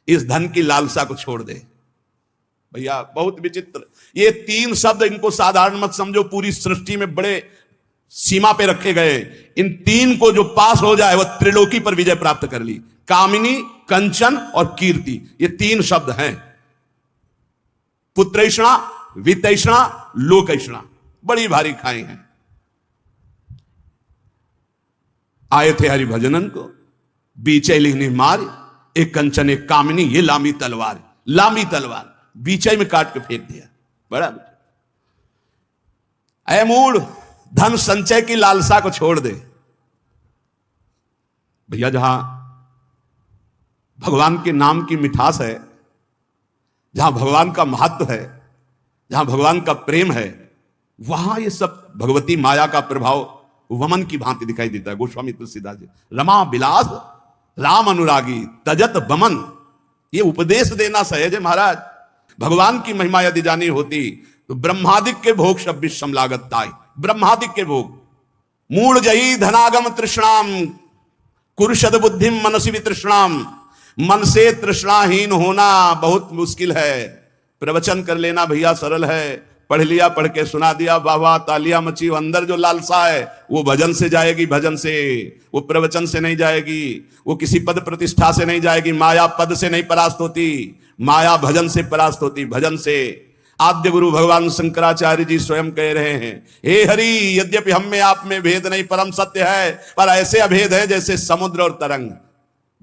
इस धन की लालसा को छोड़ दे। भैया बहुत विचित्र ये तीन शब्द, इनको साधारण मत समझो, पूरी सृष्टि में बड़े सीमा पे रखे गए। इन तीन को जो पास हो जाए वह त्रिलोकी पर विजय प्राप्त कर ली। कामिनी, कंचन और कीर्ति, ये तीन शब्द हैं। पुत्रैषणा, वितैषणा, लोकैषणा, बड़ी भारी खाई हैं। आए थे हरि भजनन को, बीचे लिखने मार, एक कंचन एक कामिनी, ये लांबी तलवार, लांबी तलवार बीचे में काट के फेंक दिया। बड़ा ऐ मूढ़, धन संचय की लालसा को छोड़ दे। भैया जहां भगवान के नाम की मिठास है, जहां भगवान का महत्व है, जहां भगवान का प्रेम है, वहां ये सब भगवती माया का प्रभाव वमन की भांति दिखाई देता है। गोस्वामी तुलसीदास जी, रमा विलास राम अनुरागी तजत बमन, ये उपदेश देना सहज है महाराज। भगवान की महिमा यदि जानी होती तो ब्रह्मादिक के भोग शब्बिश लागत ताई, ब्रह्मादिक के भोग। मूढ़ जही धनागम तृष्णाम कुरुषद बुद्धिम मनसी वितृष्णाम, मन से तृष्णाहीन होना बहुत मुश्किल है। प्रवचन कर लेना भैया सरल है, पढ़ लिया, पढ़ के सुना दिया, वाह वाह तालियां मची। अंदर जो लालसा है वो भजन से जाएगी, भजन से, वो प्रवचन से नहीं जाएगी, वो किसी पद प्रतिष्ठा से नहीं जाएगी। माया पद से नहीं परास्त होती, माया भजन से परास्त होती, भजन से। आद्य गुरु भगवान शंकराचार्य जी स्वयं कह रहे हैं, हे हरि, यद्यपि हम में आप में भेद नहीं, परम सत्य है, पर ऐसे अभेद है जैसे समुद्र और तरंग।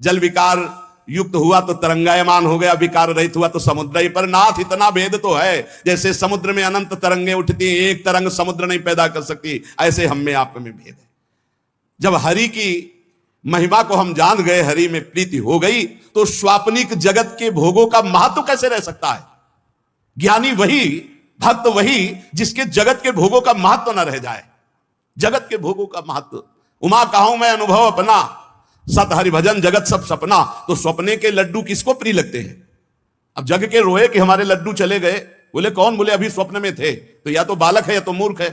जल विकार युक्त हुआ तो तरंगायमान हो गया, विकार रहित हुआ तो समुद्र ही। पर नाथ इतना भेद तो है, जैसे समुद्र में अनंत तरंगे उठती, एक तरंग समुद्र नहीं पैदा कर सकती, ऐसे हम में आप में भेद है। जब हरि की महिमा को हम जान गए, हरि में प्रीति हो गई, तो स्वाप्निक जगत के भोगों का महत्व कैसे रह सकता है। ज्ञानी वही, भक्त वही जिसके जगत के भोगों का महत्व न रह जाए। जगत के भोगों का महत्व, उमा कहूं मैं अनुभव अपना, सत हरि भजन जगत सब सपना। तो सपने के लड्डू किसको प्रिय लगते हैं। अब जग के रोए कि हमारे लड्डू चले गए, बोले कौन, बोले अभी स्वप्न में थे। तो या तो बालक है या तो मूर्ख है।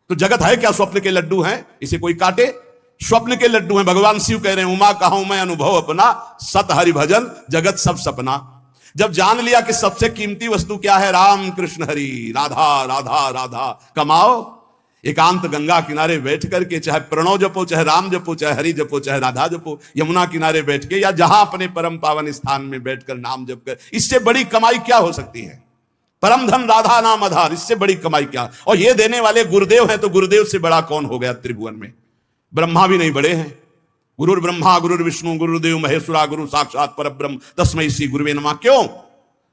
तो जगत है क्या, स्वप्न के लड्डू हैं, इसे कोई काटे। स्वप्न के लड्डू हैं। भगवान शिव कह रहे हैं, उमा कहूं मैं अनुभव अपना, सत हरि भजन जगत सब सपना। जब जान लिया कि सबसे कीमती वस्तु क्या है, राम कृष्ण हरि, राधा राधा राधा कमाओ। एकांत गंगा किनारे बैठ करके चाहे प्रणव जपो, चाहे राम जपो, चाहे हरि जपो, चाहे राधा जपो, यमुना किनारे बैठ के या जहां अपने परम पावन स्थान में बैठकर नाम जप कर, इससे बड़ी कमाई क्या हो सकती है। परम धन राधा नाम आधार, इससे बड़ी कमाई क्या। और ये देने वाले गुरुदेव हैं, तो गुरुदेव से बड़ा कौन हो गया त्रिभुवन में। ब्रह्मा भी नहीं बड़े हैं। गुरुर ब्रह्मा गुरुर विष्णु गुरुदेव महेश्वरा, गुरु साक्षात परब्रह्म तस्मै श्री गुरुवे नमः। क्यों?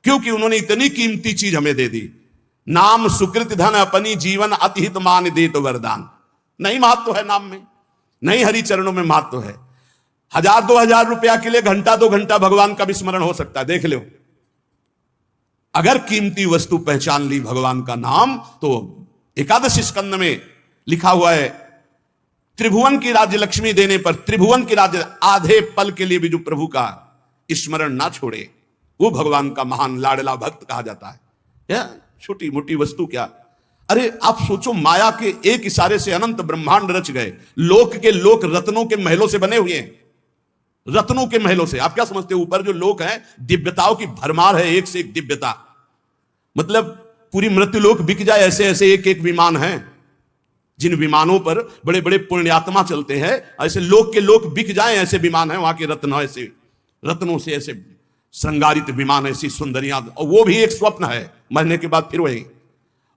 क्योंकि उन्होंने इतनी कीमती चीज हमें दे दी। नाम सुकृत धन अपनी जीवन अतिहित मान दे तो वरदान। नहीं महत्व है नाम में, नहीं हरि चरणों में महत्व है। 1000-2000 रुपया के लिए घंटा 2 घंटा भगवान का विस्मरण हो सकता है, देख लो। अगर कीमती वस्तु पहचान ली भगवान का नाम, तो एकादश स्कंद में लिखा हुआ है, त्रिभुवन की राज्य लक्ष्मी देने पर, त्रिभुवन की राज्य आधे पल के लिए भी जो प्रभु का स्मरण ना छोड़े, वो भगवान का महान लाडला भक्त कहा जाता है। या छोटी मोटी वस्तु क्या। अरे आप सोचो, माया के एक इशारे से अनंत ब्रह्मांड रच गए। लोक के लोक रत्नों के महलों से बने हुए हैं, रत्नों के महलों से। आप क्या समझते हो, ऊपर जो लोक हैं दिव्यताओं की भरमार है, एक से एक दिव्यता। मतलब पूरी मृत्युलोक बिक जाए, ऐसे ऐसे एक एक विमान हैं। जिन विमानों पर बड़े बड़े पुण्यात्मा चलते हैं, ऐसे लोक के लोक बिक जाए, ऐसे विमान हैं। वहां के रत्न ऐसे, रत्नों से ऐसे श्रृंगारित विमान, ऐसी सुंदरियां। और वो भी एक स्वप्न है, मरने के बाद फिर वही।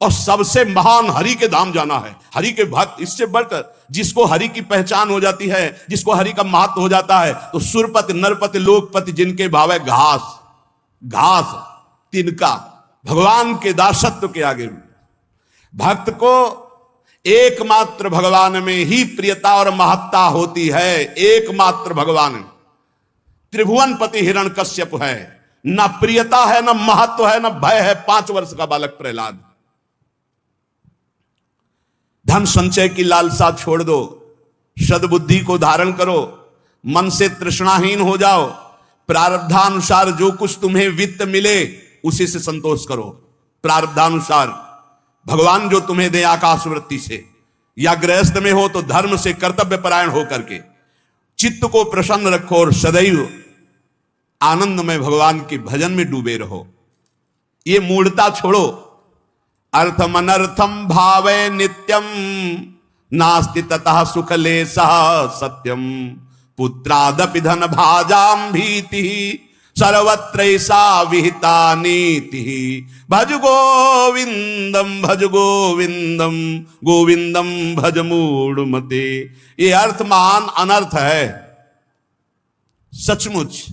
और सबसे महान हरि के धाम जाना है, हरि के भक्त। इससे बढ़कर जिसको हरि की पहचान हो जाती है, जिसको हरि का महत्व हो जाता है, तो सुरपति नरपति लोकपति जिनके भाव है घास घास तिनका। भगवान के दासत्व के आगे भक्त को एकमात्र भगवान में ही प्रियता और महत्ता होती है। एकमात्र भगवान त्रिभुवनपति हिरण्यकश्यप है, न प्रियता है, न महत्व है, न भय है। 5 वर्ष का बालक प्रहलाद। धन संचय की लालसा छोड़ दो, सद्बुद्धि को धारण करो, मन से तृष्णाहीन हो जाओ। प्रारब्धानुसार जो कुछ तुम्हें वित्त मिले उसी से संतोष करो। प्रारब्धानुसार भगवान जो तुम्हें दे आकाश वृत्ति से, या गृहस्थ में हो तो धर्म से कर्तव्य परायण हो करके चित्त को प्रसन्न रखो और सदैव आनंद में भगवान के भजन में डूबे रहो। ये मूढ़ता छोड़ो। अर्थम अनर्थम भावे नित्यम नास्ति ततः सुख लेशः सत्यम पुत्रादपि धन भाजाम भीति सर्वत्रैसा विहिता नीति भज गोविंदम भज गोविंदम गोविंदम भज मूढ़मते। ये अर्थ महान अनर्थ है सचमुच,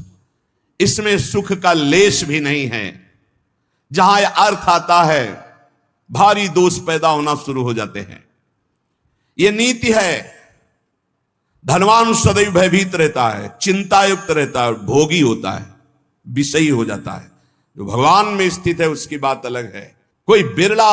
इसमें सुख का लेश भी नहीं है। जहां यह अर्थ आता है भारी दोष पैदा होना शुरू हो जाते हैं। यह नीति है। धनवान सदैव भयभीत रहता है, चिंतायुक्त रहता है, भोगी होता है, विषयी हो जाता है। जो भगवान में स्थित है उसकी बात अलग है। कोई बिरला,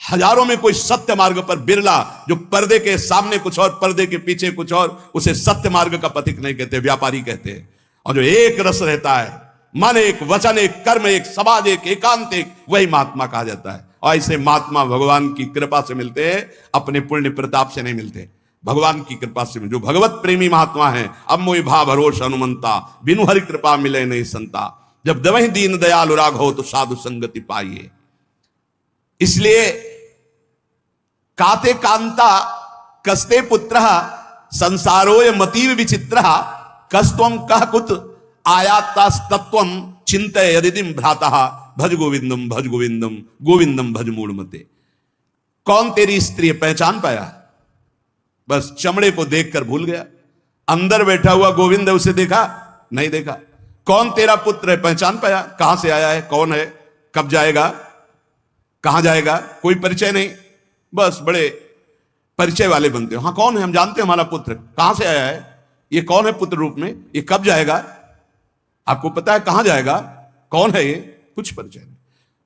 हजारों में कोई सत्य मार्ग पर बिरला, जो पर्दे के सामने कुछ और पर्दे के पीछे कुछ और, उसे सत्य मार्ग का पथिक नहीं कहते, व्यापारी कहते हैं। और जो एक रस रहता है, मन एक, वचन एक, कर्म एक, समाज एक, एकांत एक, वही महात्मा कहा जाता है। और ऐसे महात्मा भगवान की कृपा से मिलते हैं, अपने पुण्य प्रताप से नहीं मिलते, भगवान की कृपा से। जो भगवत प्रेमी महात्मा है, अब मोहि भा भरोस हनुमंता, बिनु हरि कृपा मिले नहीं संता। जब दवहि दीन दयाल राग हो तो साधु संगति पाइए। इसलिए काते कांता कस्ते पुत्र संसारोय मतीव विचित्र कस्तम कह कुत आयातास्तत्वम चिंतय यदिदिम भ्राता भज गोविंदम भज गोविंदम गोविंदम भज मूढ़मते। कौन तेरी स्त्री? पहचान पाया? बस चमड़े को देखकर भूल गया। अंदर बैठा हुआ गोविंद है, उसे देखा नहीं देखा। कौन तेरा पुत्र है? पहचान पाया? कहां से आया है, कौन है, कब जाएगा, कहां जाएगा, कोई परिचय नहीं। बस बड़े परिचय वाले बनते हो। हाँ कौन है, हम जानते हैं हमारा पुत्र, कहां से आया है, ये कौन है पुत्र रूप में, ये कब जाएगा, आपको पता है कहां जाएगा, कौन है ये, कुछ परिचय नहीं।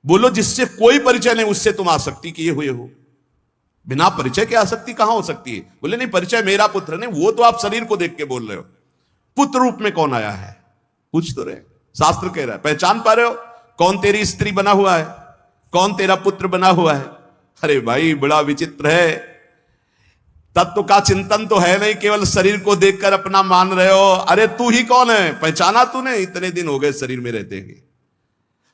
बोलो जिससे कोई परिचय नहीं उससे तुम आसक्ति किए हुए हो। बिना परिचय के आसक्ति कहां हो सकती है? बोले नहीं परिचय मेरा पुत्र नहीं, वो तो आप शरीर को देख के बोल रहे हो। पुत्र रूप में कौन आया है पूछ तो रहे। शास्त्र कह रहा है, पहचान पा रहे हो कौन तेरी स्त्री बना हुआ है, कौन तेरा पुत्र बना हुआ है? अरे भाई बड़ा विचित्र है। तत्व का चिंतन तो है नहीं, केवल शरीर को देखकर अपना मान रहे हो। अरे तू ही कौन है, पहचाना तूने? इतने दिन हो गए शरीर में रहते हैं।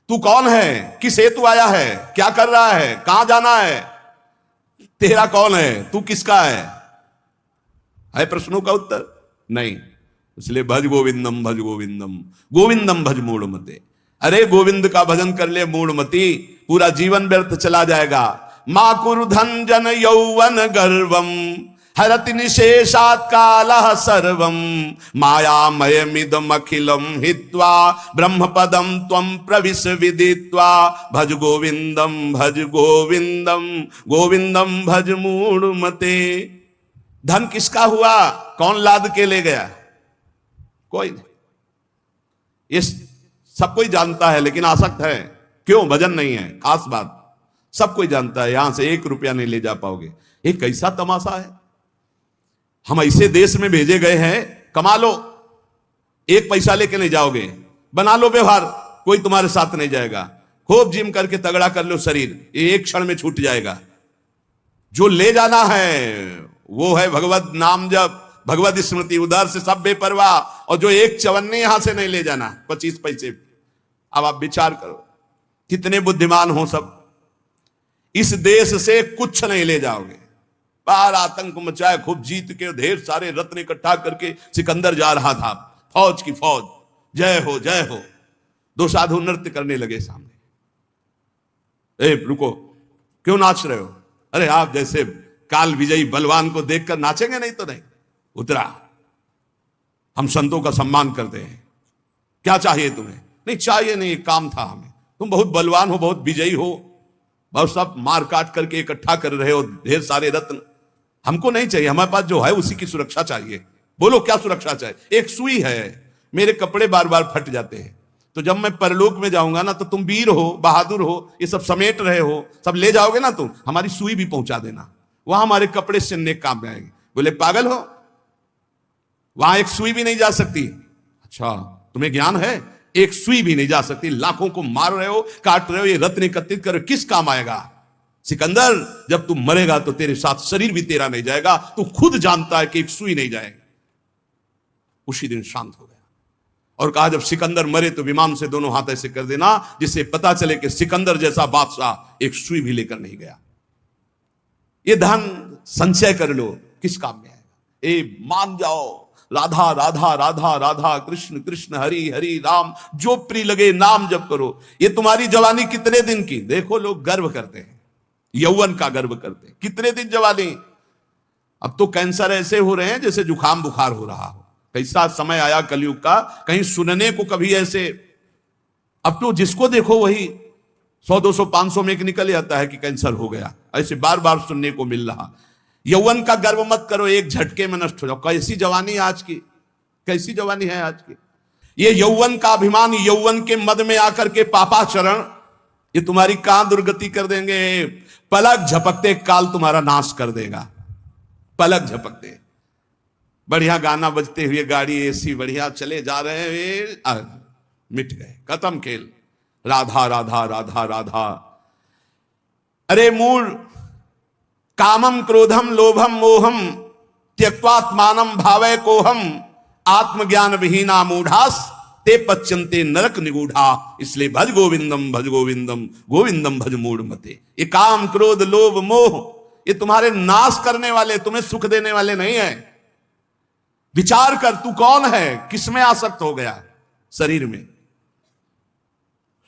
तू कौन है, किस हेतु आया है, क्या कर रहा है, कहां जाना है, तेरा कौन है, तू किसका है प्रश्नों का उत्तर नहीं। इसलिए भज गोविंदम भज गोविंदम गोविंदम भज मूढ़मते। अरे गोविंद का भजन कर ले मूढ़मती, पूरा जीवन व्यर्थ चला जाएगा। मां कुरु धन जन यौवन गर्वम हरति निशेषात् कालः सर्वम मायामयमिदम अखिलम हित्वा ब्रह्म पदम त्वं प्रविश विदित्वा भज गोविंदम भज गोविंदम गोविंदम भज मूढ़मते। धन किसका हुआ, कौन लाद के ले गया? कोई नहीं। ये सब कोई जानता है लेकिन आसक्त है। क्यों? भजन नहीं है। खास बात सब कोई जानता है, यहां से 1 रुपया नहीं ले जा पाओगे। ये कैसा तमाशा है। हम ऐसे देश में भेजे गए हैं, कमा लो, 1 पैसा लेके नहीं जाओगे, बना लो व्यवहार, कोई तुम्हारे साथ नहीं जाएगा। खूब जिम करके तगड़ा कर लो शरीर, ये 1 क्षण में छूट जाएगा। जो ले जाना है वो है भगवत नाम जप, भगवत स्मृति, उधर से सब बेपरवाह। और जो 1 चवन्ने यहां से नहीं ले जाना, 25 पैसे। अब आप विचार करो कितने बुद्धिमान हो सब। इस देश से कुछ नहीं ले जाओगे। बाहर आतंक मचाए, खूब जीत के ढेर सारे रत्न इकट्ठा करके सिकंदर जा रहा था, फौज की फौज, जय हो जय हो। 2 साधु नृत्य करने लगे सामने। ए रुको, क्यों नाच रहे हो? अरे आप जैसे काल विजयी बलवान को देखकर नाचेंगे? नहीं तो नहीं। उतरा, हम संतों का सम्मान करते हैं, क्या चाहिए तुम्हें? नहीं चाहिए नहीं, काम था हमें। तुम बहुत बलवान हो, बहुत विजयी हो, बहुत सब मार काट करके इकट्ठा कर रहे हो ढेर सारे रत्न, हमको नहीं चाहिए। हमारे पास जो है उसी की सुरक्षा चाहिए। बोलो क्या सुरक्षा चाहिए? एक सुई है, मेरे कपड़े बार बार फट जाते हैं, तो जब मैं परलोक में जाऊंगा ना, तो तुम वीर हो, बहादुर हो, ये सब समेट रहे हो, सब ले जाओगे ना तुम, हमारी सुई भी पहुंचा देना, वहां हमारे कपड़े सिलने काम में आएंगे। बोले पागल हो, वहां एक सुई भी नहीं जा सकती। अच्छा तुम्हें ज्ञान है? एक सुई भी नहीं जा सकती। लाखों को मार रहे हो, काट रहे हो, ये रत्न एकत्रित कर किस काम आएगा? सिकंदर जब तू मरेगा तो तेरे साथ शरीर भी तेरा नहीं जाएगा, तू खुद जानता है कि एक सुई नहीं जाएगी। उसी दिन शांत हो गया और कहा जब सिकंदर मरे तो विमान से दोनों हाथ ऐसे कर देना जिससे पता चले कि सिकंदर जैसा बादशाह एक सुई भी लेकर नहीं गया। ये धन संचय कर लो, किस काम में आएगा? ए मान जाओ, राधा राधा राधा राधा, कृष्ण कृष्ण हरि हरि राम, जो प्रिय लगे नाम जप करो। ये तुम्हारी जवानी कितने दिन की? देखो लोग गर्व करते हैं, यौवन का गर्व करते हैं। कितने दिन जवानी? अब तो कैंसर ऐसे हो रहे हैं जैसे जुकाम बुखार हो रहा हो। कैसा समय आया कलयुग का, कहीं सुनने को कभी ऐसे। अब तो जिसको देखो वही 100 200 500 में एक निकल जाता है कि कैंसर हो गया। ऐसे बार बार सुनने को मिल रहा। यौवन का गर्व मत करो, एक झटके में नष्ट हो जाओ। कैसी जवानी आज की, कैसी जवानी है आज की। ये यौवन का अभिमान, यौवन के मद में आकर के पापाचरण, ये तुम्हारी कहां दुर्गति कर देंगे। पलक झपकते काल तुम्हारा नाश कर देगा। पलक झपकते, बढ़िया गाना बजते हुए गाड़ी एसी बढ़िया चले जा रहे हैं, मिट गए, खत्म खेल। राधा राधा राधा राधा। अरे मूल कामम क्रोधम लोभम मोहम त्यक्त्वात्मानं भावय कोहम आत्मज्ञान विहीना मूढ़ास ते पच्यन्ते नरक निगूढ़ा। इसलिए भज गोविंदम भज गोविंदम गोविंदम भज मूढ़ मते। ये काम क्रोध लोभ मोह ये तुम्हारे नाश करने वाले, तुम्हें सुख देने वाले नहीं है। विचार कर, तू कौन है, किस में आसक्त हो गया? शरीर में,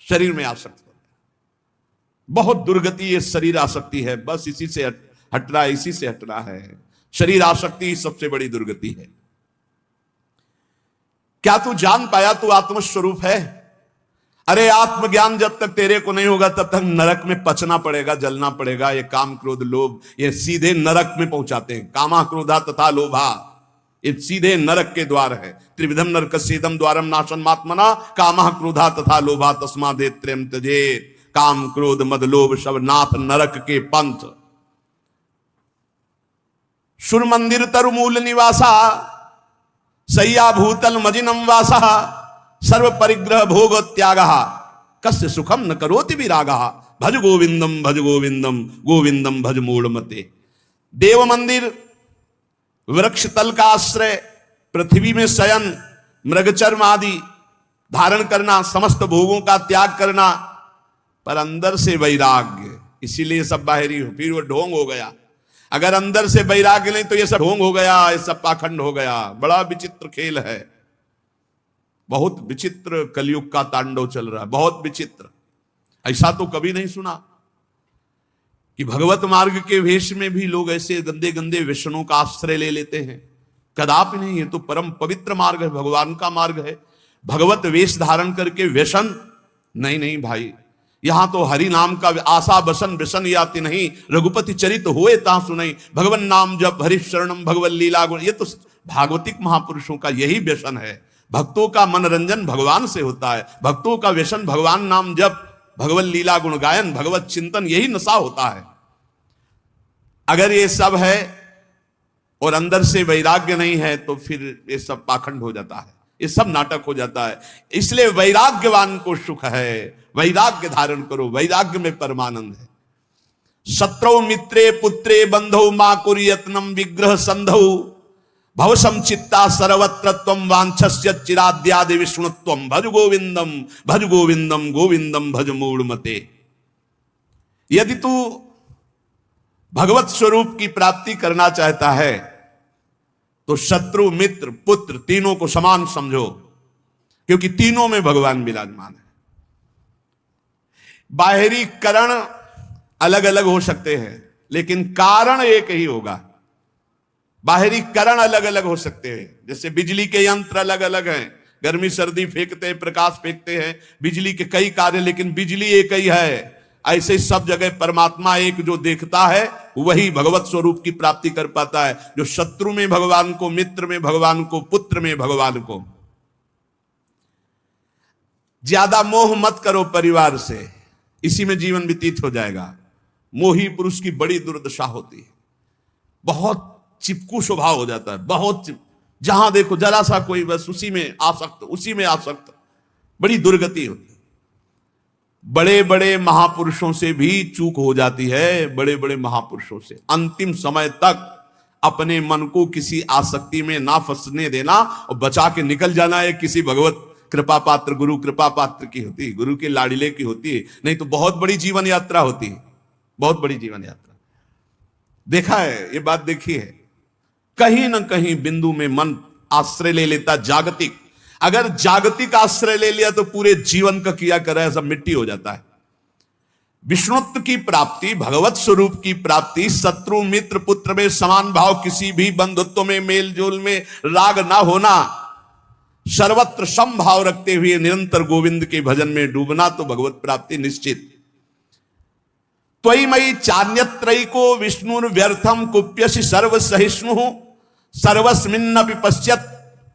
शरीर में आसक्त हो गया। बहुत दुर्गति ये शरीर आसक्ति है। बस इसी से हटना, इसी से हटना है। शरीर आसक्ति सबसे बड़ी दुर्गति है। क्या तू जान पाया तू आत्मस्वरूप है? अरे आत्मज्ञान जब तक तेरे को नहीं होगा तब तक नरक में पचना पड़ेगा, जलना पड़ेगा। ये काम क्रोध लोभ ये सीधे नरक में पहुंचाते हैं। कामा क्रोधा तथा लोभा ये सीधे नरक के द्वार है। त्रिविधम नरकस्येदम द्वारम नाशनमात्मना कामा क्रोधा तथा लोभा तस्मादेव त्रयं त्यजेत्। काम क्रोध मद लोभ सब नाथ नरक के पंथ। सुर मंदिर तरु निवासा सय्या भूतल मजिनम वासा सर्व परिग्रह भोग त्याग कस्य सुखम न करोति विरागा। भज गोविंदम भज गोविंदम गोविंदम भज मूढ़ मते। देव मंदिर, वृक्ष तल का आश्रय, पृथ्वी में शयन, मृगचर्म आदि धारण करना, समस्त भोगों का त्याग करना, पर अंदर से वैराग्य। इसीलिए सब बाहरी हो, फिर वो ढोंग हो गया। अगर अंदर से वैराग्य नहीं तो ये सब ढोंग हो गया, ये सब पाखंड हो गया। बड़ा विचित्र खेल है, बहुत विचित्र कलयुग का तांडव चल रहा है, बहुत विचित्र। ऐसा तो कभी नहीं सुना कि भगवत मार्ग के वेश में भी लोग ऐसे गंदे गंदे व्यसनों का आश्रय ले लेते हैं। कदापि नहीं, ये तो परम पवित्र मार्ग है, भगवान का मार्ग है। भगवत वेश धारण करके व्यसन नहीं, नहीं भाई। यहां तो हरि नाम का आशा बसन व्यसन याति नहीं, रघुपति चरित होए ता सुनई। भगवान नाम जप हरि शरणम भगवत लीला गुण, ये तो भागवतिक महापुरुषों का यही व्यसन है। भक्तों का मनोरंजन भगवान से होता है, भक्तों का व्यसन भगवान नाम जप, भगवत लीला गुण गायन, भगवत चिंतन, यही नशा होता है। अगर ये सब है और अंदर से वैराग्य नहीं है तो फिर ये सब पाखंड हो जाता है, ये सब नाटक हो जाता है। इसलिए वैराग्यवान को सुख है। वैराग्य धारण करो, वैराग्य में परमानंद है। शत्रौ मित्रे पुत्रे बंधौ मा कुर्यत्नम विग्रह संधौ भवसम चित्ता सर्वत्रत्वम वांछस्य चिराद्यादि विष्णुत्वम। भज गोविंदम भज गोविंदम गोविंदम भज मूढ़ मते। यदि तू भगवत स्वरूप की प्राप्ति करना चाहता है तो शत्रु मित्र पुत्र तीनों को समान समझो, क्योंकि तीनों में भगवान विराजमान है। बाहरी करण अलग अलग हो सकते हैं लेकिन कारण एक ही होगा। बाहरी करण अलग अलग हो सकते हैं, जैसे बिजली के यंत्र अलग अलग हैं, गर्मी सर्दी फेंकते हैं, प्रकाश फेंकते हैं, बिजली के कई कार्य, लेकिन बिजली एक ही है। ऐसे सब जगह परमात्मा एक जो देखता है वही भगवत स्वरूप की प्राप्ति कर पाता है। जो शत्रु में भगवान को, मित्र में भगवान को, पुत्र में भगवान को। ज्यादा मोह मत करो परिवार से, इसी में जीवन व्यतीत हो जाएगा। मोही पुरुष की बड़ी दुर्दशा होती है, बहुत चिपकू स्वभाव हो जाता है, बहुत जहां देखो जरा सा कोई बस उसी में आसक्त, उसी में आसक्त, बड़ी दुर्गति होती है। बड़े बड़े महापुरुषों से भी चूक हो जाती है, बड़े बड़े महापुरुषों से। अंतिम समय तक अपने मन को किसी आसक्ति में ना फंसने देना और बचा के निकल जाना है किसी भगवत कृपा पात्र गुरु कृपा पात्र की होती है, गुरु के लाड़िले की होती है, नहीं तो बहुत बड़ी जीवन यात्रा होती है, बहुत बड़ी जीवन यात्रा। देखा है, ये बात देखी है। कहीं ना कहीं बिंदु में मन आश्रय ले लेता जागतिक, अगर जागतिक आश्रय ले लिया तो पूरे जीवन का किया करा सब मिट्टी हो जाता है। विष्णुत्व की प्राप्ति, भगवत स्वरूप की प्राप्ति, शत्रु मित्र पुत्र में समान भाव, किसी भी बंधुत्व में मेल जोल में राग ना होना, सर्वत्र समभाव रखते हुए निरंतर गोविंद के भजन में डूबना, तो भगवत प्राप्ति निश्चित। त्वयि मयि चान्यत्रैको विष्णुर्व्यर्थम कुप्यसि सर्वसहिष्णु सर्वस्मिन्नपि पश्यत्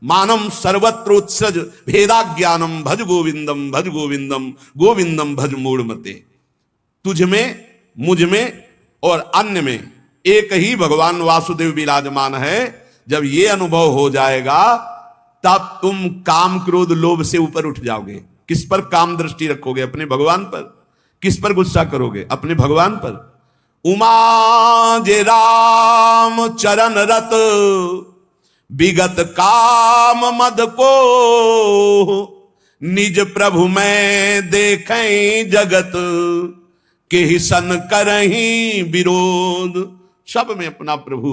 मानम सर्वत्रोत्सज भेदाज्ञानम भज गोविंदम भज गोविंदम गोविंदम भज मूढ़मते। तुझ में, मुझ में और अन्य में एक ही भगवान वासुदेव विराजमान है। जब ये अनुभव हो जाएगा तब तुम काम क्रोध लोभ से ऊपर उठ जाओगे। किस पर काम दृष्टि रखोगे? अपने भगवान पर। किस पर गुस्सा करोगे? अपने भगवान पर। उमा जे राम चरण रत विगत काम मद को निज प्रभु में देखें जगत के ही सन करही विरोध। सब में अपना प्रभु,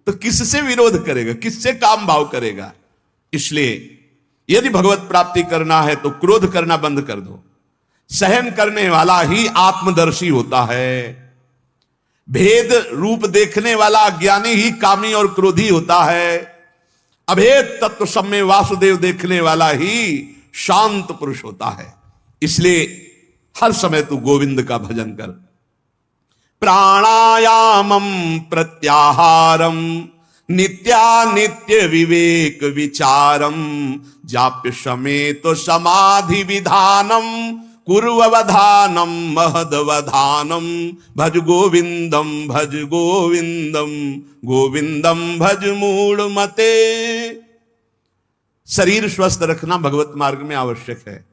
तो किससे विरोध करेगा? किससे काम भाव करेगा? इसलिए यदि भगवत प्राप्ति करना है तो क्रोध करना बंद कर दो। सहन करने वाला ही आत्मदर्शी होता है। भेद रूप देखने वाला अज्ञानी ही कामी और क्रोधी होता है। अभेद तत्व सब में वासुदेव देखने वाला ही शांत पुरुष होता है। इसलिए हर समय तू गोविंद का भजन कर। प्राणायामम प्रत्याहारम नित्यानित्य विवेक विचारम जाप्य समेत समाधि विधानम कुर्ववधानम महदवधानम भज गोविंदम भज गोविंदम गोविंदम भज मूढ़मते। शरीर स्वस्थ रखना भगवत मार्ग में आवश्यक है।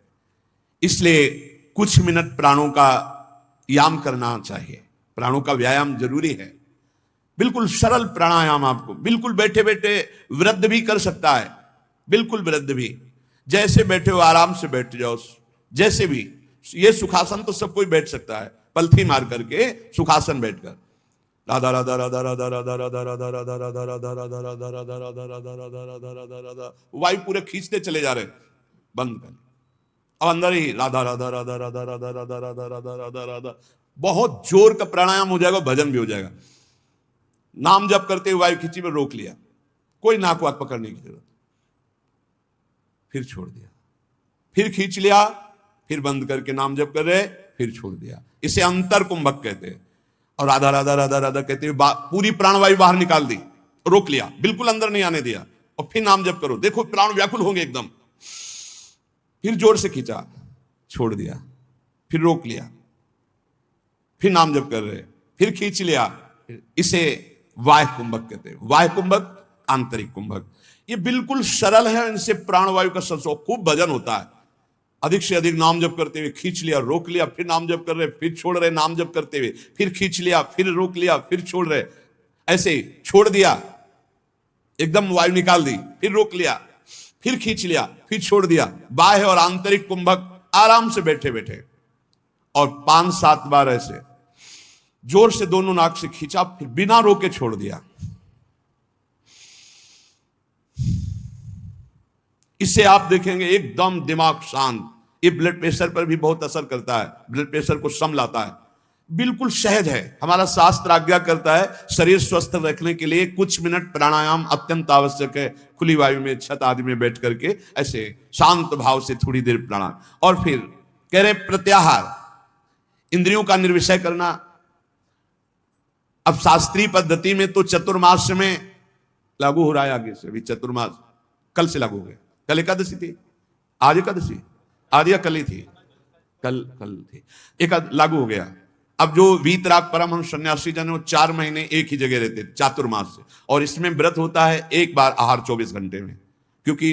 इसलिए कुछ मिनट प्राणों का याम करना चाहिए। प्राणों का व्यायाम जरूरी है। बिल्कुल सरल प्राणायाम, आपको बिल्कुल बैठे बैठे वृद्ध भी कर सकता है। बिल्कुल वृद्ध भी, जैसे बैठे हो आराम से बैठ जाओ। जैसे भी, ये सुखासन तो सब कोई बैठ सकता है, पलथी मार करके सुखासन बैठकर राधा राधा राधा राधा राधा राधा राधा राधा राधा राधा राधा राधा राधा राधा राधा राधा राधा राधा राधा, वायु पूरे खींचते चले जा रहे, बंद कर। अब अंदर ही राधा राधा राधा राधा राधा राधा राधा राधा राधा राधा, बहुत जोर का प्राणायाम हो जाएगा, भजन भी हो जाएगा। नाम जप करते हुए वायु खींची में रोक लिया, कोई नाक वाक पकड़ने की जरूरत, फिर छोड़ दिया, फिर खींच लिया, फिर बंद करके नाम जप कर रहे, फिर छोड़ दिया। इसे अंतर कुंभक कहते हैं। और राधा राधा राधा राधा कहते हुए पूरी प्राणवायु बाहर निकाल दी, रोक लिया, बिल्कुल अंदर नहीं आने दिया, और फिर नाम जप करो। देखो प्राण व्याकुल होंगे एकदम। फिर जोर से खींचा, छोड़ दिया, फिर रोक लिया, फिर नाम जप कर रहे, फिर खींच लिया। इसे वाह कुंभक कहते हैं। वाह कुंभक, आंतरिक कुंभक। ये बिल्कुल सरल है। इनसे प्राणवायु का संसर्ग, खूब भजन होता है। अधिक से अधिक नाम जप करते हुए खींच लिया, रोक लिया, फिर नाम जप कर रहे, फिर छोड़ रहे, नाम जप करते हुए फिर खींच लिया, फिर रोक लिया, फिर छोड़ रहे। ऐसे छोड़ दिया, एकदम वायु निकाल दी, फिर रोक लिया, फिर खींच लिया, फिर छोड़ दिया। बाह्य और आंतरिक कुंभक आराम से बैठे बैठे, और 5-7 बार ऐसे जोर से दोनों नाक से खींचा, फिर बिना रोके छोड़ दिया। इससे आप देखेंगे एकदम दिमाग शांत। ये ब्लड प्रेशर पर भी बहुत असर करता है, ब्लड प्रेशर को सम लाता है। बिल्कुल सहज है। हमारा शास्त्र आज्ञा करता है शरीर स्वस्थ रखने के लिए कुछ मिनट प्राणायाम अत्यंत आवश्यक है। खुली वायु में, छत आदि में बैठ करके ऐसे शांत भाव से थोड़ी देर प्राणायाम। और फिर कह रहे प्रत्याहार, इंद्रियों का निर्विषय करना। अब शास्त्रीय पद्धति में तो चतुर्मास में लागू हो रहा है, आगे से भी चतुर्मास कल से लागू हो गया। कल एकादशी थी, आज एकादशी, आज या कल ही थी, कल थी, एक लागू हो गया। अब जो वीतराग परमहंस सन्यासी जन, वो 4 महीने एक ही जगह रहते चातुर्मास से, और इसमें व्रत होता है एक बार आहार 24 घंटे में। क्योंकि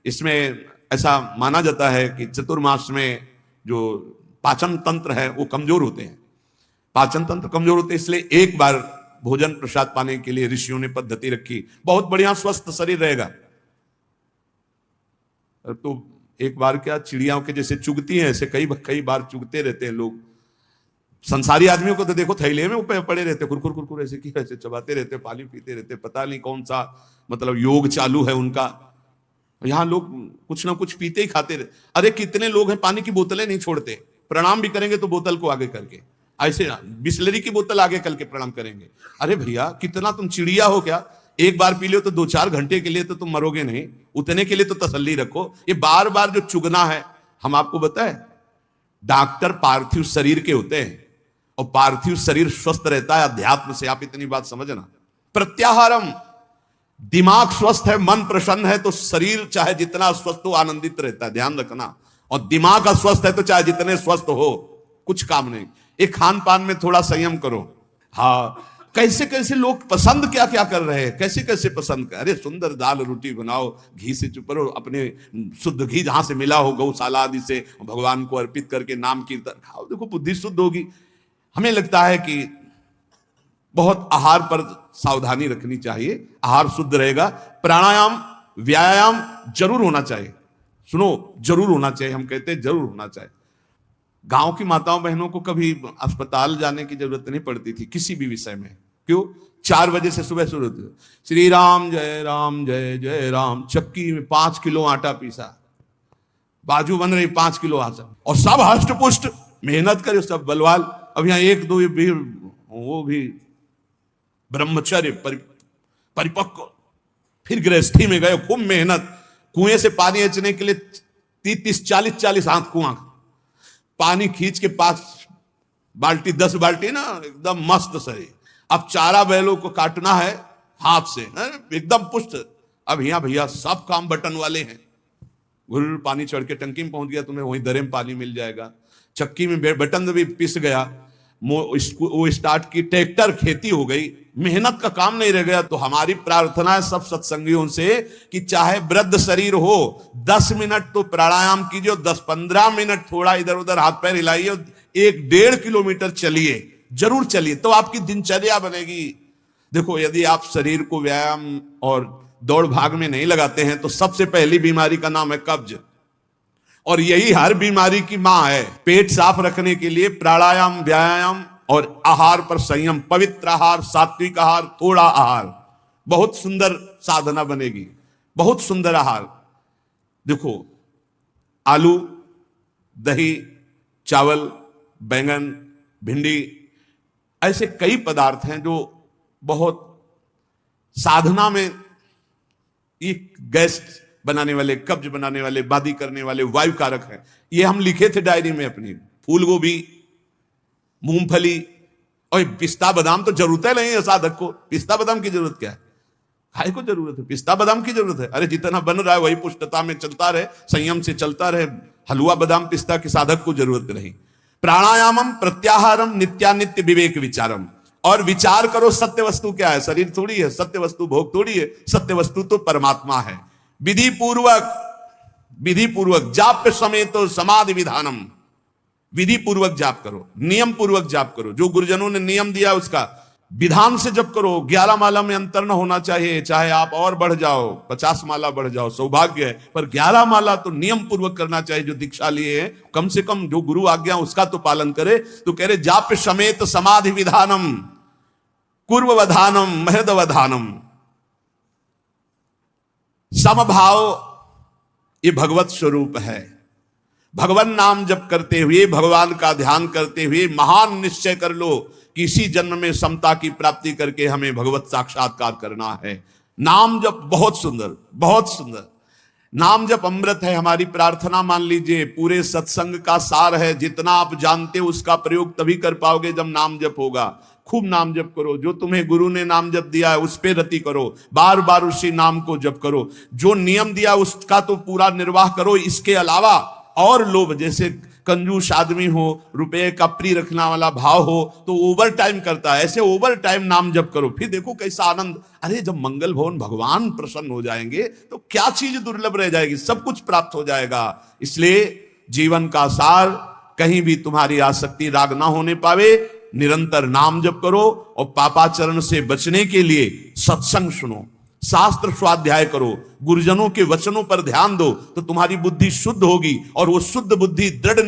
इसमें ऐसा माना जाता है कि चतुर्मास में जो पाचन तंत्र है वो कमजोर होते हैं, पाचन तंत्र कमजोर होते हैं। इसलिए एक बार भोजन प्रसाद पाने के लिए ऋषियों ने पद्धति रखी। बहुत बढ़िया स्वस्थ शरीर रहेगा। तो एक बार क्या, चिड़ियाओं के जैसे चुगती हैं ऐसे कई कई बार चुगते रहते हैं लोग। संसारी आदमियों को तो देखो थैले में पड़े रहते, कुरकुर कुरकुर ऐसे की ऐसे चबाते रहते, पानी पीते रहते, पता नहीं कौन सा मतलब योग चालू है उनका। यहाँ लोग कुछ ना कुछ पीते ही खाते रहते। अरे कितने लोग हैं पानी की बोतलें नहीं छोड़ते, प्रणाम भी करेंगे तो बोतल को आगे करके, ऐसे बिस्लरी की बोतल आगे करके प्रणाम करेंगे। अरे भैया कितना तुम चिड़िया हो क्या, एक बार पी लो तो 2-4 घंटे के लिए तो तुम मरोगे नहीं, उतने के लिए तो तसल्ली रखो। ये बार बार जो चुगना है, हम आपको बताएं, डॉक्टर पार्थिव शरीर के होते हैं और पार्थिव शरीर स्वस्थ रहता है अध्यात्म से, आप इतनी बात समझना। प्रत्याहारम, दिमाग स्वस्थ है, मन प्रसन्न है तो शरीर चाहे जितना स्वस्थ हो आनंदित रहता है, ध्यान रखना। और दिमाग अस्वस्थ है तो चाहे जितने स्वस्थ हो कुछ काम नहीं। एक खान पान में थोड़ा संयम करो। हाँ, कैसे कैसे लोग पसंद क्या क्या कर रहे हैं, कैसे कैसे पसंद कर, अरे सुंदर दाल रोटी बनाओ, घी से चुपरो, अपने शुद्ध घी जहां से मिला हो गौशाला आदि से, भगवान को अर्पित करके नाम कीर्तन खाओ, देखो बुद्धि शुद्ध होगी। हमें लगता है कि बहुत आहार पर सावधानी रखनी चाहिए, आहार शुद्ध रहेगा। प्राणायाम व्यायाम जरूर होना चाहिए, सुनो जरूर होना चाहिए, हम कहते हैं जरूर होना चाहिए। गांव की माताओं बहनों को कभी अस्पताल जाने की जरूरत नहीं पड़ती थी किसी भी विषय में। क्यों? 4 बजे से सुबह शुरू होती, श्री राम जय जय राम, चक्की में 5 किलो आटा पीसा, बाजू बन रही 5 किलो आटा, और सब हष्ट पुष्ट मेहनत करे, सब बलवाल। अब यहाँ 1-2 भी वो भी ब्रह्मचर्य परिपक्व, फिर गृहस्थी में गए, खूब मेहनत, कुएं से पानी अचने के लिए 30-40 हाथ कुआं, पानी खींच के 5 बाल्टी 10 बाल्टी ना, एकदम मस्त सही। अब चारा बैलों को काटना है हाथ से, एकदम पुष्ट। अब यहाँ भैया सब काम बटन वाले हैं, गुरु पानी चढ़ के टंकी में पहुंच गया, तुम्हें वहीं दरे में पानी मिल जाएगा। चक्की में बटन भी पिस गया, वो स्टार्ट की, ट्रैक्टर खेती हो गई, मेहनत का काम नहीं रह गया। तो हमारी प्रार्थना है सब सत्संगियों से कि चाहे वृद्ध शरीर हो, 10 मिनट तो प्राणायाम कीजिए, 10-15 मिनट थोड़ा इधर उधर हाथ पैर हिलाइए, 1-1.5 किलोमीटर चलिए, जरूर चलिए, तो आपकी दिनचर्या बनेगी। देखो यदि आप शरीर को व्यायाम और दौड़ भाग में नहीं लगाते हैं तो सबसे पहली बीमारी का नाम है कब्ज, और यही हर बीमारी की मां है। पेट साफ रखने के लिए प्राणायाम व्यायाम और आहार पर संयम, पवित्र आहार, सात्विक आहार, थोड़ा आहार, बहुत सुंदर साधना बनेगी, बहुत सुंदर आहार। देखो आलू, दही, चावल, बैंगन, भिंडी, ऐसे कई पदार्थ हैं जो बहुत साधना में ये गैस बनाने वाले, कब्ज बनाने वाले, बादी करने वाले, वायु कारक हैं। ये हम लिखे थे डायरी में अपनी। फूल गोभी, मूंगफली और पिस्ता बादाम तो जरूरत है नहीं है साधक को। पिस्ता बादाम की जरूरत क्या है, खाए को जरूरत है, पिस्ता बादाम की जरूरत है। अरे जितना बन रहा है वही पुष्टता में चलता रहे, संयम से चलता रहे, हलवा बादाम पिस्ता की साधक को जरूरत नहीं। प्राणायामम प्रत्याहारम नित्यानित्य विवेक विचारम, और विचार करो सत्य वस्तु क्या है, शरीर थोड़ी है, सत्य वस्तु भोग थोड़ी है, सत्य वस्तु तो परमात्मा है। विधि पूर्वक जाप्य समेत समाधि विधानम, विधि पूर्वक जाप करो, नियम पूर्वक जाप करो, जो गुरुजनों ने नियम दिया उसका विधान से जप करो। 11 माला में अंतर न होना चाहिए, चाहे आप और बढ़ जाओ, 50 माला बढ़ जाओ, सौभाग्य है, पर 11 माला तो नियम पूर्वक करना चाहिए। जो दीक्षा लिए है कम से कम जो गुरु आज्ञा उसका तो पालन करे। तो कह रहे जाप्य समेत समाधि विधानम, कुर्ववधानम महदवधानम, समभाव, ये भगवत स्वरूप है। भगवान नाम जप करते हुए, भगवान का ध्यान करते हुए महान निश्चय कर लो कि इसी जन्म में समता की प्राप्ति करके हमें भगवत साक्षात्कार करना है। नाम जप बहुत सुंदर, बहुत सुंदर। नाम जप अमृत है। हमारी प्रार्थना मान लीजिए पूरे सत्संग का सार है। जितना आप जानते हो उसका प्रयोग तभी कर पाओगे जब नाम जप होगा। खूब नाम जप करो, जो तुम्हें गुरु ने नाम जप दिया है उस पे रति करो, बार बार उसी नाम को जप करो। जो नियम दिया उसका तो पूरा निर्वाह करो। इसके अलावा और लोभ, जैसे कंजूस आदमी हो, रुपए का प्रिय रखने वाला भाव हो तो ओवर टाइम करता है, ऐसे ओवर टाइम नाम जप करो, फिर देखो कैसा आनंद। अरे जब मंगल भवन भगवान प्रसन्न हो जाएंगे तो क्या चीज दुर्लभ रह जाएगी, सब कुछ प्राप्त हो जाएगा। इसलिए जीवन का सार, कहीं भी तुम्हारी आसक्ति राग ना होने पावे, निरंतर नाम जप करो और पापाचरण से बचने के लिए सत्संग सुनो। शास्त्र स्वाध्याय करो, गुरुजनों के वचनों पर ध्यान दो, तो तुम्हारी बुद्धि शुद्ध होगी, और वो शुद्ध बुद्धि दृढ़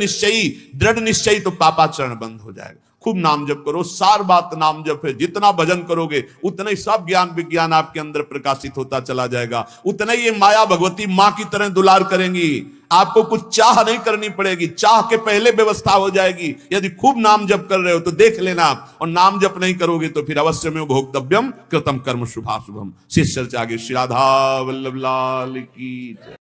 निश्चयी तो पापाचरण बंद हो जाएगा। खूब नाम जप करो, सार बात नाम जप है। जितना भजन करोगे उतना ही सब ज्ञान विज्ञान आपके अंदर प्रकाशित होता चला जाएगा, उतना ही ये माया भगवती मां की तरह दुलार करेंगी। आपको कुछ चाह नहीं करनी पड़ेगी, चाह के पहले व्यवस्था हो जाएगी। यदि खूब नाम जप कर रहे हो तो देख लेना, और नाम जप नहीं करोगे तो फिर अवश्य में भोक्तव्यम कृतम कर्म शुभाशुभम। शेष चर्चा आगे। श्री राधा वल्लभ लाल की जय।